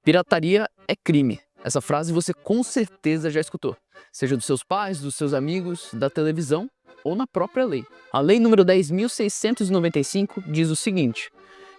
Pirataria é crime. Essa frase você com certeza já escutou, seja dos seus pais, dos seus amigos, da televisão ou na própria lei. A lei número 10.695 diz o seguinte: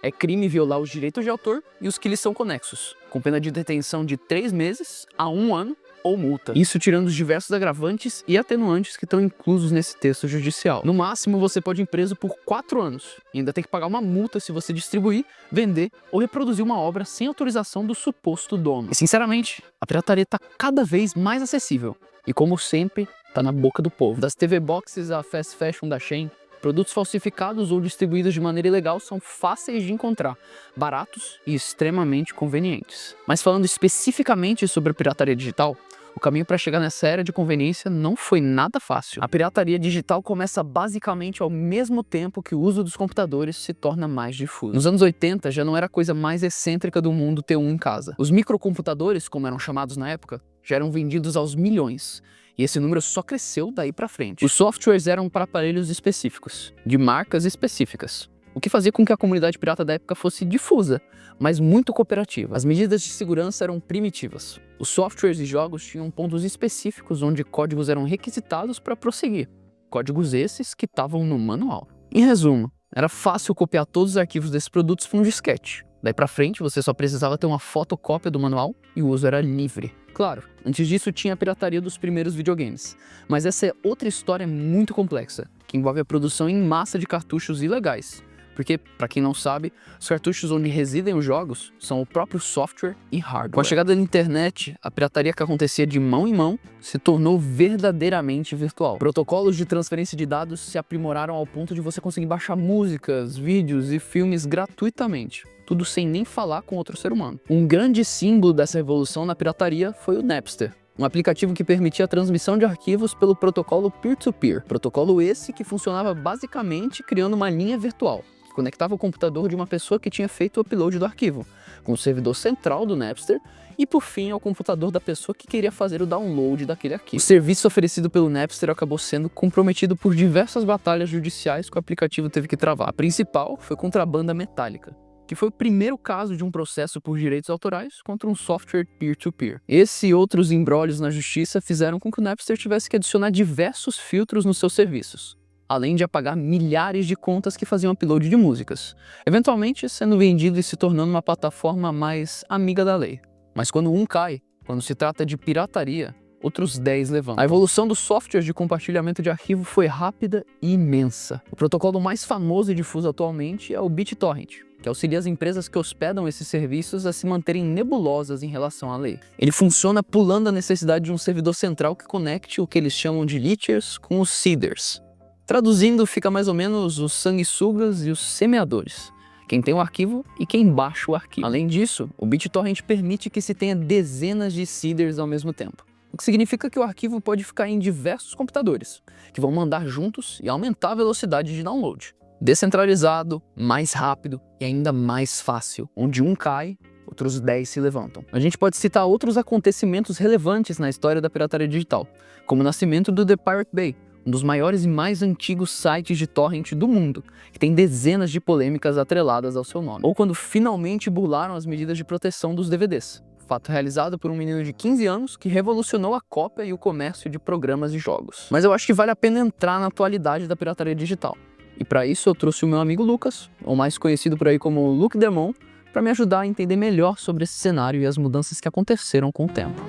é crime violar os direitos de autor e os que lhes são conexos, com pena de detenção de 3 meses a 1 ano ou multa. Isso tirando os diversos agravantes e atenuantes que estão inclusos nesse texto judicial. No máximo, você pode ir preso por 4 anos e ainda tem que pagar uma multa se você distribuir, vender ou reproduzir uma obra sem autorização do suposto dono. E sinceramente, a pirataria está cada vez mais acessível e, como sempre, está na boca do povo. Das TV Boxes à fast fashion da Shein, produtos falsificados ou distribuídos de maneira ilegal são fáceis de encontrar, baratos e extremamente convenientes. Mas falando especificamente sobre a pirataria digital, o caminho para chegar nessa era de conveniência não foi nada fácil. A pirataria digital começa basicamente ao mesmo tempo que o uso dos computadores se torna mais difuso. Nos anos 80 já não era a coisa mais excêntrica do mundo ter um em casa. Os microcomputadores, como eram chamados na época, já eram vendidos aos milhões. E esse número só cresceu daí pra frente. Os softwares eram para aparelhos específicos, de marcas específicas, o que fazia com que a comunidade pirata da época fosse difusa, mas muito cooperativa. As medidas de segurança eram primitivas. Os softwares e jogos tinham pontos específicos onde códigos eram requisitados para prosseguir. Códigos esses que estavam no manual. Em resumo, era fácil copiar todos os arquivos desses produtos para um disquete. Daí pra frente, você só precisava ter uma fotocópia do manual e o uso era livre. Claro, antes disso tinha a pirataria dos primeiros videogames, mas essa é outra história muito complexa, que envolve a produção em massa de cartuchos ilegais. Porque, para quem não sabe, os cartuchos onde residem os jogos são o próprio software e hardware. Com a chegada da internet, a pirataria que acontecia de mão em mão se tornou verdadeiramente virtual. Protocolos de transferência de dados se aprimoraram ao ponto de você conseguir baixar músicas, vídeos e filmes gratuitamente. Tudo sem nem falar com outro ser humano. Um grande símbolo dessa revolução na pirataria foi o Napster, um aplicativo que permitia a transmissão de arquivos pelo protocolo peer-to-peer. Protocolo esse que funcionava basicamente criando uma linha virtual, que conectava o computador de uma pessoa que tinha feito o upload do arquivo, com o servidor central do Napster, e por fim ao computador da pessoa que queria fazer o download daquele arquivo. O serviço oferecido pelo Napster acabou sendo comprometido por diversas batalhas judiciais que o aplicativo teve que travar. A principal foi contra a banda Metallica, que foi o primeiro caso de um processo por direitos autorais contra um software peer-to-peer. Esse e outros embrólios na justiça fizeram com que o Napster tivesse que adicionar diversos filtros nos seus serviços, além de apagar milhares de contas que faziam upload de músicas, eventualmente sendo vendido e se tornando uma plataforma mais amiga da lei. Mas quando um cai, quando se trata de pirataria, outros 10 levantam. A evolução dos softwares de compartilhamento de arquivo foi rápida e imensa. O protocolo mais famoso e difuso atualmente é o BitTorrent, que auxilia as empresas que hospedam esses serviços a se manterem nebulosas em relação à lei. Ele funciona pulando a necessidade de um servidor central que conecte o que eles chamam de leechers com os seeders. Traduzindo, fica mais ou menos os sanguessugas e os semeadores, quem tem o arquivo e quem baixa o arquivo. Além disso, o BitTorrent permite que se tenha dezenas de seeders ao mesmo tempo, o que significa que o arquivo pode ficar em diversos computadores, que vão mandar juntos e aumentar a velocidade de download. Descentralizado, mais rápido e ainda mais fácil, onde um cai, outros 10 se levantam. A gente pode citar outros acontecimentos relevantes na história da pirataria digital, como o nascimento do The Pirate Bay, um dos maiores e mais antigos sites de torrent do mundo, que tem dezenas de polêmicas atreladas ao seu nome. Ou quando finalmente burlaram as medidas de proteção dos DVDs. Fato realizado por um menino de 15 anos que revolucionou a cópia e o comércio de programas e jogos. Mas eu acho que vale a pena entrar na atualidade da pirataria digital. E para isso eu trouxe o meu amigo Lucas, ou mais conhecido por aí como Luke Demon, para me ajudar a entender melhor sobre esse cenário e as mudanças que aconteceram com o tempo.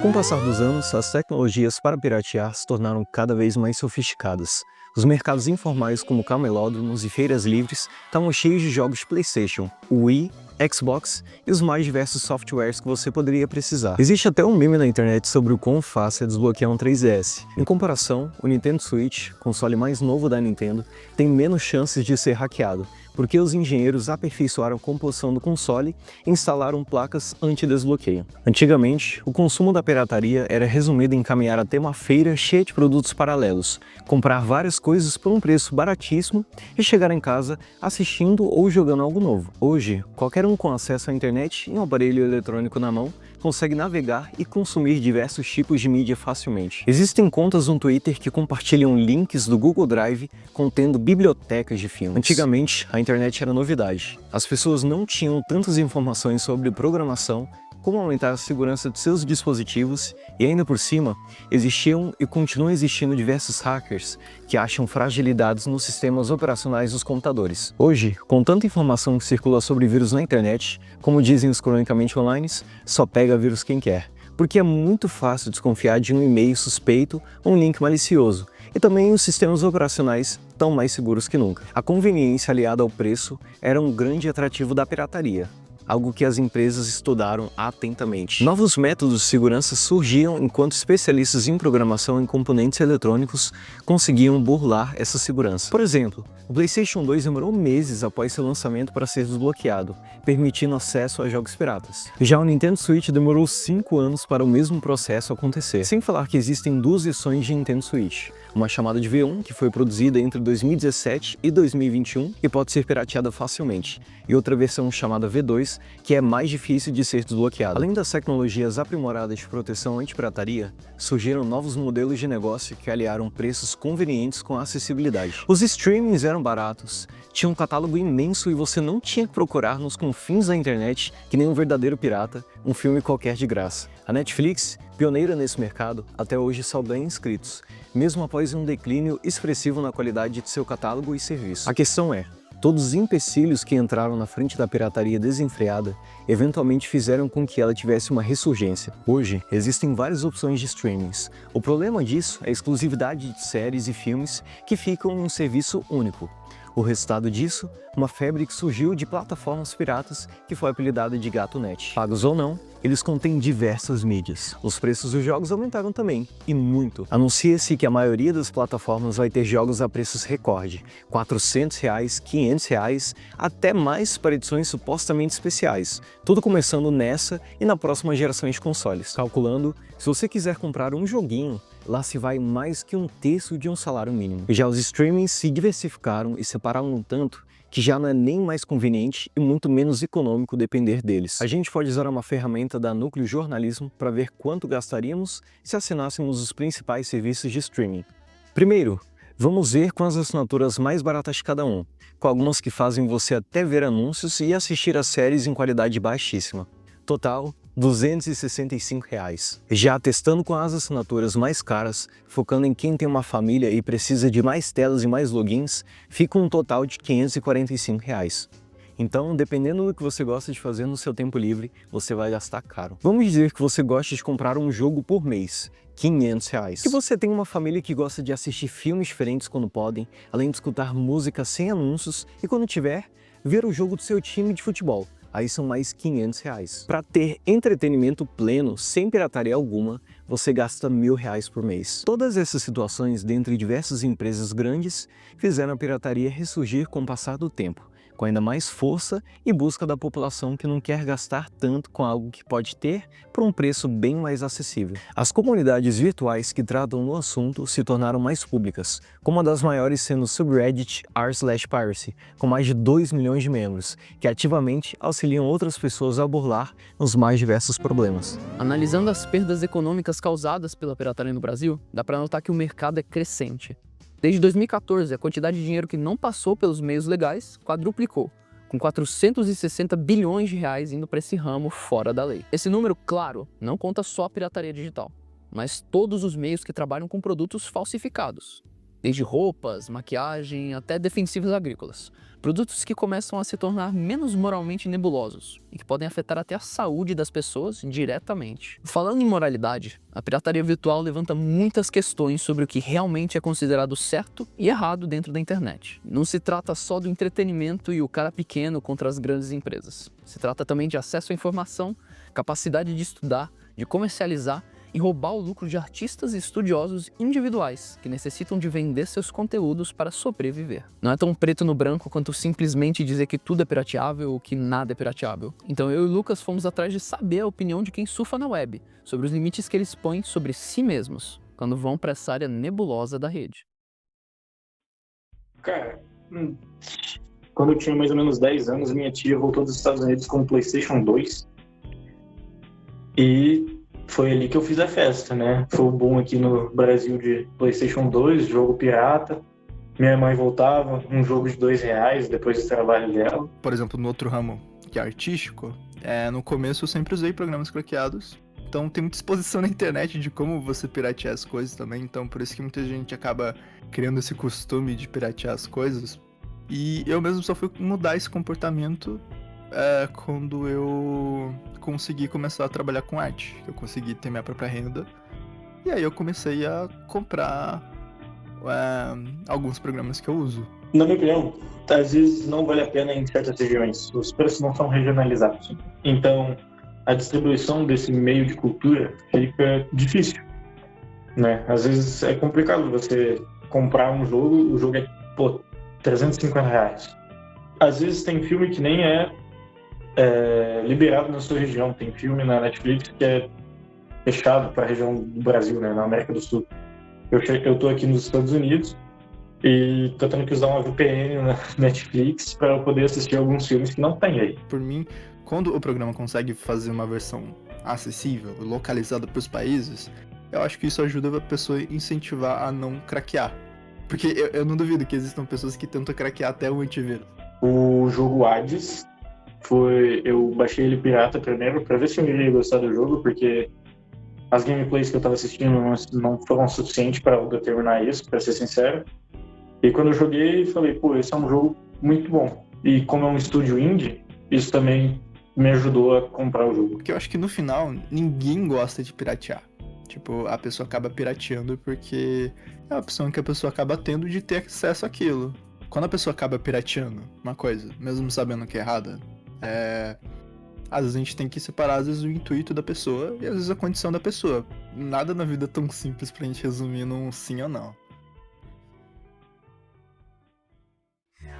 Com o passar dos anos, as tecnologias para piratear se tornaram cada vez mais sofisticadas. Os mercados informais como camelódromos e feiras livres estavam cheios de jogos de PlayStation, Wii, Xbox e os mais diversos softwares que você poderia precisar. Existe até um meme na internet sobre o quão fácil é desbloquear um 3DS. Em comparação, o Nintendo Switch, console mais novo da Nintendo, tem menos chances de ser hackeado, porque os engenheiros aperfeiçoaram a composição do console e instalaram placas anti-desbloqueio. Antigamente, o consumo da pirataria era resumido em caminhar até uma feira cheia de produtos paralelos, comprar várias coisas por um preço baratíssimo e chegar em casa assistindo ou jogando algo novo. Hoje, qualquer um com acesso à internet e um aparelho eletrônico na mão consegue navegar e consumir diversos tipos de mídia facilmente. Existem contas no Twitter que compartilham links do Google Drive contendo bibliotecas de filmes. Antigamente, a internet era novidade. As pessoas não tinham tantas informações sobre programação, como aumentar a segurança de seus dispositivos e ainda por cima, existiam e continuam existindo diversos hackers que acham fragilidades nos sistemas operacionais dos computadores. Hoje, com tanta informação que circula sobre vírus na internet, como dizem os cronicamente online, só pega vírus quem quer, porque é muito fácil desconfiar de um e-mail suspeito ou um link malicioso. E também os sistemas operacionais estão mais seguros que nunca. A conveniência aliada ao preço era um grande atrativo da pirataria, algo que as empresas estudaram atentamente. Novos métodos de segurança surgiam enquanto especialistas em programação em componentes eletrônicos conseguiam burlar essa segurança. Por exemplo, o PlayStation 2 demorou meses após seu lançamento para ser desbloqueado, permitindo acesso a jogos piratas. Já o Nintendo Switch demorou 5 anos para o mesmo processo acontecer. Sem falar que existem duas versões de Nintendo Switch, uma chamada de V1, que foi produzida entre 2017 e 2021 e pode ser pirateada facilmente, e outra versão chamada V2, que é mais difícil de ser desbloqueada. Além das tecnologias aprimoradas de proteção anti-pirataria, surgiram novos modelos de negócio que aliaram preços convenientes com a acessibilidade. Os streamings eram baratos, tinham um catálogo imenso e você não tinha que procurar nos confins da internet que nem um verdadeiro pirata, um filme qualquer de graça. A Netflix, pioneira nesse mercado, até hoje só ganha inscritos, mesmo após um declínio expressivo na qualidade de seu catálogo e serviço. A questão é, todos os empecilhos que entraram na frente da pirataria desenfreada eventualmente fizeram com que ela tivesse uma ressurgência. Hoje, existem várias opções de streamings. O problema disso é a exclusividade de séries e filmes que ficam em um serviço único. O resultado disso, uma febre que surgiu de plataformas piratas que foi apelidada de Gato Net. Pagos ou não, eles contêm diversas mídias. Os preços dos jogos aumentaram também, e muito. Anuncia-se que a maioria das plataformas vai ter jogos a preços recorde, R$ 400, R$ 500, até mais para edições supostamente especiais. Tudo começando nessa e na próxima geração de consoles. Calculando, se você quiser comprar um joguinho, lá se vai mais que um terço de um salário mínimo. Já os streamings se diversificaram e separaram um tanto que já não é nem mais conveniente e muito menos econômico depender deles. A gente pode usar uma ferramenta da Núcleo Jornalismo para ver quanto gastaríamos se assinássemos os principais serviços de streaming. Primeiro, vamos ver com as assinaturas mais baratas de cada um, com algumas que fazem você até ver anúncios e assistir a séries em qualidade baixíssima. Total, R$ 265. Já testando com as assinaturas mais caras, focando em quem tem uma família e precisa de mais telas e mais logins, fica um total de R$ 545. Então, dependendo do que você gosta de fazer no seu tempo livre, você vai gastar caro. Vamos dizer que você gosta de comprar um jogo por mês, R$ 500. Que você tem uma família que gosta de assistir filmes diferentes quando podem, além de escutar música sem anúncios e quando tiver, ver o jogo do seu time de futebol. Aí são mais R$ 500. Para ter entretenimento pleno, sem pirataria alguma, você gasta R$ 1.000 por mês. Todas essas situações, dentre diversas empresas grandes, fizeram a pirataria ressurgir com o passar do tempo, com ainda mais força e busca da população que não quer gastar tanto com algo que pode ter por um preço bem mais acessível. As comunidades virtuais que tratam no assunto se tornaram mais públicas, com uma das maiores sendo o subreddit r/piracy, com mais de 2 milhões de membros, que ativamente auxiliam outras pessoas a burlar os mais diversos problemas. Analisando as perdas econômicas causadas pela pirataria no Brasil, dá para notar que o mercado é crescente. Desde 2014, a quantidade de dinheiro que não passou pelos meios legais quadruplicou, com 460 bilhões de reais indo para esse ramo fora da lei. Esse número, claro, não conta só a pirataria digital, mas todos os meios que trabalham com produtos falsificados, desde roupas, maquiagem até defensivos agrícolas. Produtos que começam a se tornar menos moralmente nebulosos e que podem afetar até a saúde das pessoas diretamente. Falando em moralidade, a pirataria virtual levanta muitas questões sobre o que realmente é considerado certo e errado dentro da internet. Não se trata só do entretenimento e o cara pequeno contra as grandes empresas. Se trata também de acesso à informação, capacidade de estudar, de comercializar e roubar o lucro de artistas e estudiosos individuais que necessitam de vender seus conteúdos para sobreviver. Não é tão preto no branco quanto simplesmente dizer que tudo é pirateável ou que nada é pirateável. Então eu e o Lucas fomos atrás de saber a opinião de quem surfa na web, sobre os limites que eles põem sobre si mesmos, quando vão para essa área nebulosa da rede. Cara, quando eu tinha mais ou menos 10 anos, minha tia voltou dos Estados Unidos com o PlayStation 2 e foi ali que eu fiz a festa, né? Foi o boom aqui no Brasil de PlayStation 2, jogo pirata. Minha mãe voltava, um jogo de R$ 2 depois do trabalho dela. Por exemplo, no outro ramo que é artístico, No começo eu sempre usei programas craqueados. Então tem muita exposição na internet de como você piratear as coisas também. Então por isso que muita gente acaba criando esse costume de piratear as coisas. E eu mesmo só fui mudar esse comportamento quando eu consegui começar a trabalhar com arte. Eu consegui ter minha própria renda. E aí eu comecei a comprar alguns programas que eu uso. Na minha opinião, às vezes não vale a pena em certas regiões. Os preços não são regionalizados. Então, a distribuição desse meio de cultura fica difícil, né? Às vezes é complicado você comprar um jogo, o jogo é, R$350. Às vezes tem filme que nem é liberado na sua região. Tem filme na Netflix que é fechado para a região do Brasil, né, na América do Sul. Eu tô aqui nos Estados Unidos e tô tendo que usar uma VPN na Netflix para eu poder assistir alguns filmes que não tem aí. Por mim, quando o programa consegue fazer uma versão acessível, localizada para os países, eu acho que isso ajuda a pessoa a incentivar a não craquear. Porque eu não duvido que existam pessoas que tentam craquear até o antivírus. O jogo Hades, eu baixei ele pirata primeiro para ver se eu iria gostar do jogo, porque as gameplays que eu tava assistindo não foram suficientes para eu determinar isso, para ser sincero. E quando eu joguei, falei, esse é um jogo muito bom. E como é um estúdio indie, isso também me ajudou a comprar o jogo. Porque eu acho que no final, ninguém gosta de piratear. Tipo, a pessoa acaba pirateando porque é a opção que a pessoa acaba tendo de ter acesso àquilo. Quando a pessoa acaba pirateando uma coisa, mesmo sabendo que é errada, às vezes a gente tem que separar, às vezes, o intuito da pessoa e às vezes a condição da pessoa. Nada na vida é tão simples pra gente resumir num sim ou não.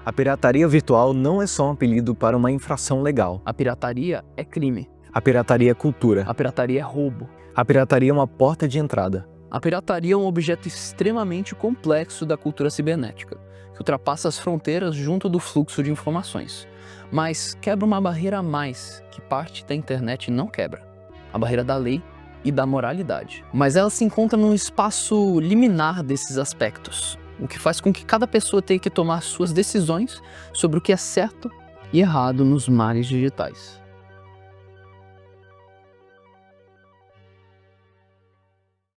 A pirataria virtual não é só um apelido para uma infração legal. A pirataria é crime. A pirataria é cultura. A pirataria é roubo. A pirataria é uma porta de entrada. A pirataria é um objeto extremamente complexo da cultura cibernética, que ultrapassa as fronteiras junto do fluxo de informações. Mas quebra uma barreira a mais que parte da internet não quebra. A barreira da lei e da moralidade. Mas ela se encontra num espaço liminar desses aspectos, o que faz com que cada pessoa tenha que tomar suas decisões sobre o que é certo e errado nos mares digitais.